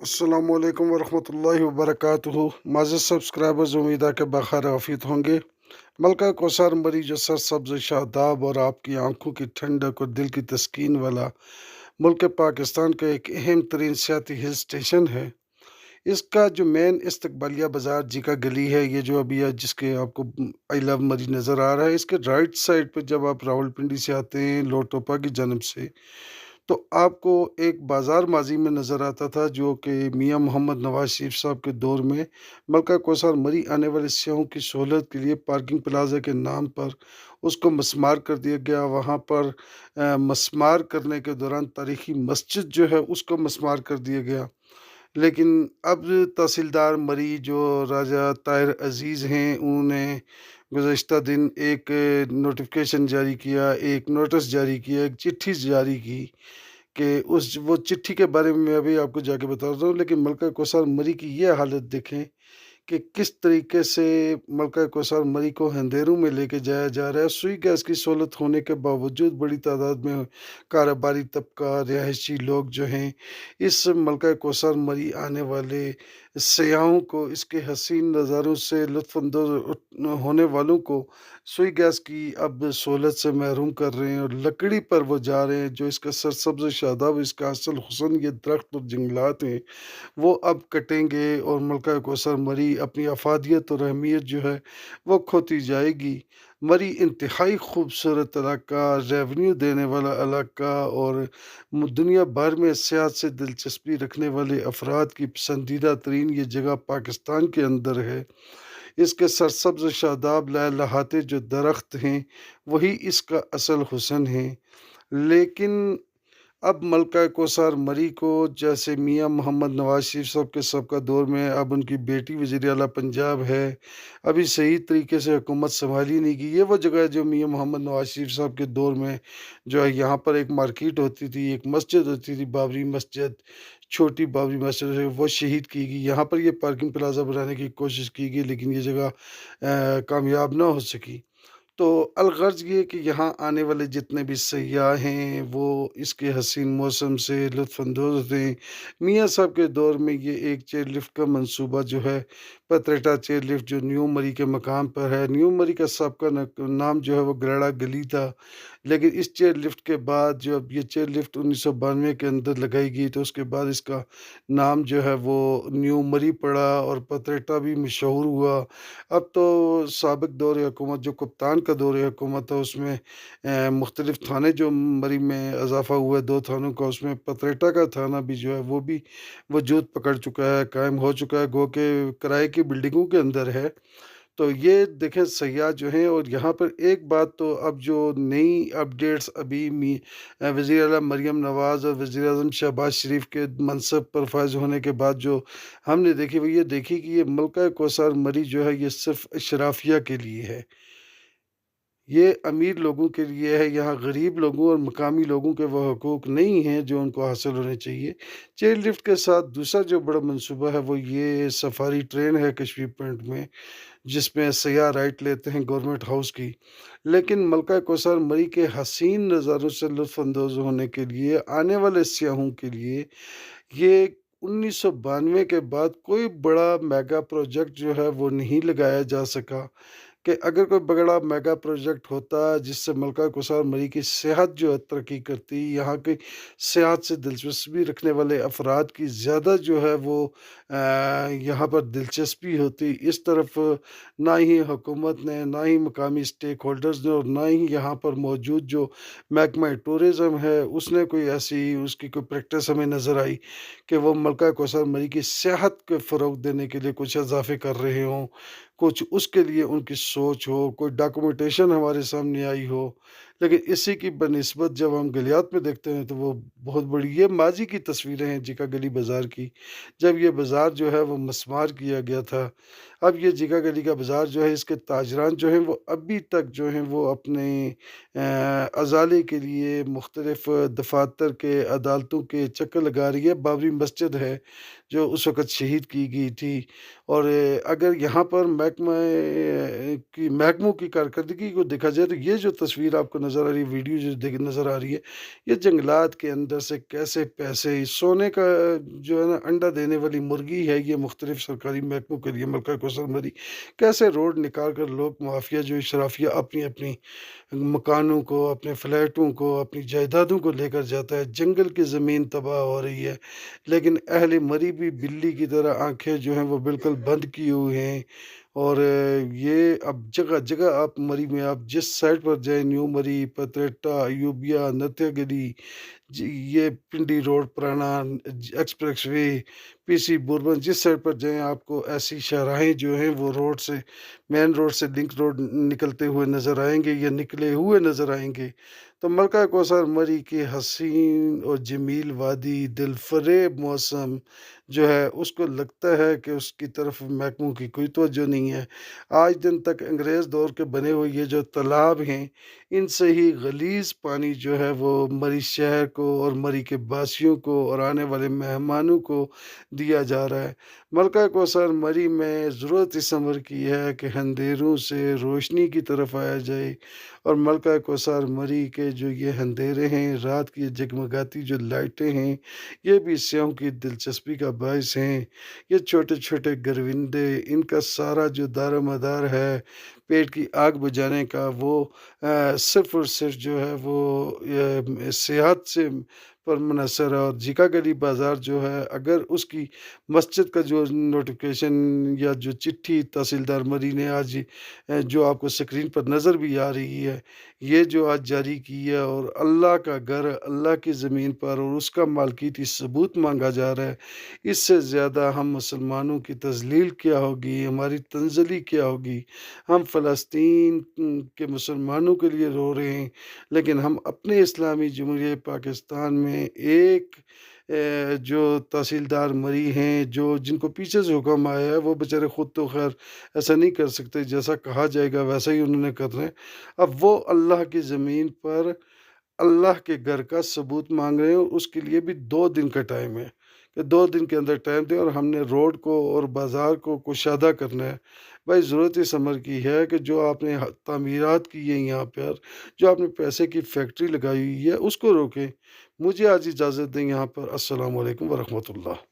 अस्सलाम वालेकुम वरहमतुल्लाहि वबरकातुहू। माज़िद सब्सक्राइबर्स, उम्मीद है कि बखैर आफियत होंगे। मलका कौसर मरी जो सरसब्ज शादाब और आपकी आंखों की ठंडक और दिल की तस्कीन वाला मुल्क पाकिस्तान का एक अहम तरीन सियाती हिल स्टेशन है। इसका जो मेन इस्तकबालिया बाज़ार जीका गली है, ये जो अभी है जिसके आपको आई लव मरी नज़र आ रहा है, इसके राइट साइड पे जब आप रावलपिंडी से आते हैं लोटोपा की जानब से, तो आपको एक बाज़ार माज़ी में नज़र आता था जो कि मियाँ मोहम्मद नवाज़ शरीफ साहब के दौर में मलका कौसर मरी आने वाले सियाहों की सहूलत के लिए पार्किंग प्लाज़ा के नाम पर उसको मस्मार कर दिया गया। वहाँ पर मस्मार करने के दौरान तारीख़ी मस्जिद जो है उसको मस्मार कर दिया गया। लेकिन अब तहसीलदार मरी जो राजा ताहिर अज़ीज़ हैं, उन्होंने गुज़श्ता दिन एक नोटिफ़िकेशन जारी किया, एक नोटिस जारी किया, एक चिट्ठी जारी की कि उस वो चिट्ठी के बारे में मैं अभी आपको जाके बता रहा हूँ। लेकिन मलका कौसर मरी की ये हालत देखें कि किस तरीके से मलका कौसर मरी को अंधेरों में लेके जाया जा रहा है। सुई गैस की सहूलत होने के बावजूद बड़ी तादाद में कारोबारी तबका, रिहायशी लोग जो हैं, इस मलका कौसर मरी आने वाले सयाहों को, इसके हसीन नज़ारों से लुत्फ़अंदोज़ होने वालों को सुई गैस की अब सहूलत से महरूम कर रहे हैं और लकड़ी पर वो जा रहे हैं। जो इसका सरसब्ज़ शादाब, इसका असल हुस्न ये दरख्त और जंगलात हैं, वो अब कटेंगे और मलका कौसर मरी अपनी अफादियत और अहमियत जो है वो खोती जाएगी। मरी इंतहाई खूबसूरत इलाका, रेवेन्यू देने वाला इलाका और दुनिया भर में सियाहत से दिलचस्पी रखने वाले अफराद की पसंदीदा तरीन ये जगह पाकिस्तान के अंदर है। इसके सरसब्ज शादाब लहलहाते जो दरख्त हैं, वही इसका असल हुस्न है। लेकिन अब मलका कौसर मरी को जैसे मियाँ मोहम्मद नवाज़ शरीफ साहब के सबका दौर में अब उनकी बेटी वज़ीर आला पंजाब है, अभी सही तरीके से हुकूमत सँभाली नहीं की। ये वो जगह है जो मियाँ मोहम्मद नवाज़ शरीफ साहब के दौर में जो है यहाँ पर एक मार्केट होती थी, एक मस्जिद होती थी, बाबरी मस्जिद, छोटी बाबरी मस्जिद है, वो शहीद की गई। यहाँ पर ये पार्किंग प्लाज़ा बनाने की कोशिश की गई लेकिन ये जगह कामयाब ना हो सकी। तो अलगर्ज़ ये कि यहाँ आने वाले जितने भी सयाह हैं वो इसके हसीन मौसम से लुत्फ़अंदोज़ होते हैं। मियाँ साहब के दौर में ये एक चेयर लिफ्ट का मंसूबा जो है, पतरेटा चेयर लिफ्ट जो न्यू मरी के मकाम पर है। न्यू मरी का साबका नाम जो है वो गराड़ा गली था। लेकिन इस चेयर लिफ्ट के बाद जो अब ये चेयर लिफ्ट 1992 के अंदर लगाई गई, तो उसके बाद इसका नाम जो है वो न्यू मरी पड़ा और पतरेटा भी मशहूर हुआ। अब तो साबिक़ दौर हुकूमत जो कप्तान का दौर हुकूमत है उसमें मुख्तलिफ़ थाने जो मरी में इज़ाफ़ा हुआ है, 2 थानों का, उसमें पतरेटा का थाना भी जो है वो भी वजूद पकड़ चुका है, कायम हो चुका है, गो के किराए की बिल्डिंगों के अंदर है। तो ये देखें सयाह जो हैं, और यहाँ पर एक बात तो अब जो नई अपडेट्स अभी वज़ीर आला मरियम नवाज़ और वज़ीर आज़म शहबाज शरीफ के मनसब पर फ़ाइज़ होने के बाद जो हमने देखी, वो ये देखी कि ये मलका कौसर मरी जो है ये सिर्फ़ अशराफिया के लिए है। ये अमीर लोगों के लिए है, यहाँ गरीब लोगों और मकामी लोगों के वो हकूक़ नहीं हैं जो उनको हासिल होने चाहिए। चेयर लिफ्ट के साथ दूसरा जो बड़ा मंसूबा है वो ये सफारी ट्रेन है कश्मीर पॉइंट में, जिसमें सयाह राइड लेते हैं गवर्नमेंट हाउस की। लेकिन मलका कौसर मरी के हसीन नज़ारों से लुत्फ़अंदोज़ होने के लिए आने वाले सियाहों के लिए ये 1992 के बाद कोई बड़ा मेगा प्रोजेक्ट जो है वो नहीं लगाया जा सका। कि अगर कोई बड़ा मेगा प्रोजेक्ट होता जिससे मलका कौसर मरी की सेहत जो है तरक्की करती, यहाँ की सेहत से दिलचस्पी रखने वाले अफराद की ज़्यादा जो है वो यहाँ पर दिलचस्पी होती, इस तरफ ना ही हुकूमत ने, ना ही मकामी स्टेक होल्डर्स ने और ना ही यहाँ पर मौजूद जो महकमा टूरिज़्म है उसने कोई ऐसी उसकी कोई प्रैक्टिस हमें नज़र आई कि वो मलका कौसर मरी की सेहत को फ़रोग़ देने के लिए कुछ इज़ाफ़े कर रहे हों, कुछ उसके लिए उनकी सोच हो, कोई डॉक्यूमेंटेशन हमारे सामने आई हो। लेकिन इसी की बनिस्बत जब हम गलियात में देखते हैं तो वो बहुत बड़ी ये माज़ी की तस्वीरें हैं जीका गली बाज़ार की, जब ये बाज़ार जो है वो मस्मार किया गया था। अब ये जीका गली का बाज़ार जो है, इसके ताजरान जो हैं वो अभी तक जो हैं वो अपने अज़ाले के लिए मुख्तलिफ़ दफ़ातर के, अदालतों के चक्कर लगा रही है। बाबरी मस्जिद है जो उस वक़्त शहीद की गई थी, और अगर यहाँ पर महकमा की महकमों की कारकर्दगी को देखा जाए तो ये जो तस्वीर आपको نظر آ رہی ہے، ویڈیو جو نظر آ رہی ہے، یہ جنگلات کے اندر سے کیسے پیسے سونے کا جو ہے نا انڈا دینے والی مرغی ہے، یہ مختلف سرکاری محکموں کے لیے ملکہ کوثر مری کیسے روڈ نکال کر لوگ مافیا جو اشرافیہ اپنی اپنی مکانوں کو، اپنے فلیٹوں کو، اپنی جائیدادوں کو لے کر جاتا ہے، جنگل کی زمین تباہ ہو رہی ہے، لیکن اہل مری بھی بلی کی طرح آنکھیں جو ہیں وہ بالکل بند کی ہوئی ہیں۔ اور یہ اب جگہ جگہ آپ مری میں آپ جس سائڈ پر جائیں، نیو مری، پتریٹا، ایوبیا، نتیا گلی، جی یہ پنڈی روڈ، پرانا ایکسپریس وے، پی سی بوربن، جس سائڈ پر جائیں آپ کو ایسی شاہراہیں جو ہیں وہ روڈ سے مین روڈ سے لنک روڈ نکلتے ہوئے نظر آئیں گے یا نکلے ہوئے نظر آئیں گے۔ تو ملکہ کوثر مری کی حسین اور جمیل وادی، دل فریب موسم جو ہے اس کو لگتا ہے کہ اس کی طرف محکموں کی کوئی توجہ نہیں ہے۔ آج دن تک انگریز دور کے بنے ہوئے یہ جو تالاب ہیں، ان سے ہی غلیظ پانی جو ہے وہ مری شہر کو اور مری کے باسیوں کو اور آنے والے مہمانوں کو دیا جا رہا ہے۔ ملکہ کوثر مری میں ضرورت اس امر کی ہے کہ اندھیروں سے روشنی کی طرف آیا جائے، اور ملکہ کوثر مری کے جو یہ اندھیرے ہیں، رات کی جگمگاتی جو لائٹیں ہیں، یہ بھی سیاحوں کی دلچسپی کا باعث ہیں۔ یہ چھوٹے چھوٹے گرونڈے، ان کا سارا جو دار و مدار ہے پیٹ کی آگ بجھانے کا، وہ صرف اور صرف جو ہے وہ صحت سے پر منحصر ہے۔ اور جھیکا گلی بازار جو ہے، اگر اس کی مسجد کا جو نوٹیفکیشن یا جو چٹھی تحصیلدار مری نے آج جو آپ کو سکرین پر نظر بھی آ رہی ہے، یہ جو آج جاری کی ہے، اور اللہ کا گھر اللہ کی زمین پر اور اس کا مالکیتی ثبوت مانگا جا رہا ہے، اس سے زیادہ ہم مسلمانوں کی تذلیل کیا ہوگی، ہماری تنزلی کیا ہوگی۔ ہم فلسطین کے مسلمانوں کے لیے رو رہے ہیں، لیکن ہم اپنے اسلامی جمہوریہ پاکستان میں ایک جو تحصیلدار مری ہیں، جن کو پیچھے سے حکم آیا ہے، وہ بیچارے خود تو خیر ایسا نہیں کر سکتے، جیسا کہا جائے گا ویسا ہی انہوں نے کرنا ہے۔ اب وہ اللہ کی زمین پر اللہ کے گھر کا ثبوت مانگ رہے ہیں، اس کے لیے بھی 2 دن کا ٹائم ہے کہ 2 دن کے اندر ٹائم دیں، اور ہم نے روڈ کو اور بازار کو کشادہ کرنا ہے۔ بھائی ضرورت اس عمر کی ہے کہ جو آپ نے تعمیرات کی ہیں یہاں پر، جو آپ نے پیسے کی فیکٹری لگائی ہوئی ہے، اس کو روکیں۔ مجھے آج اجازت دیں یہاں پر۔ السلام علیکم ورحمۃ اللہ۔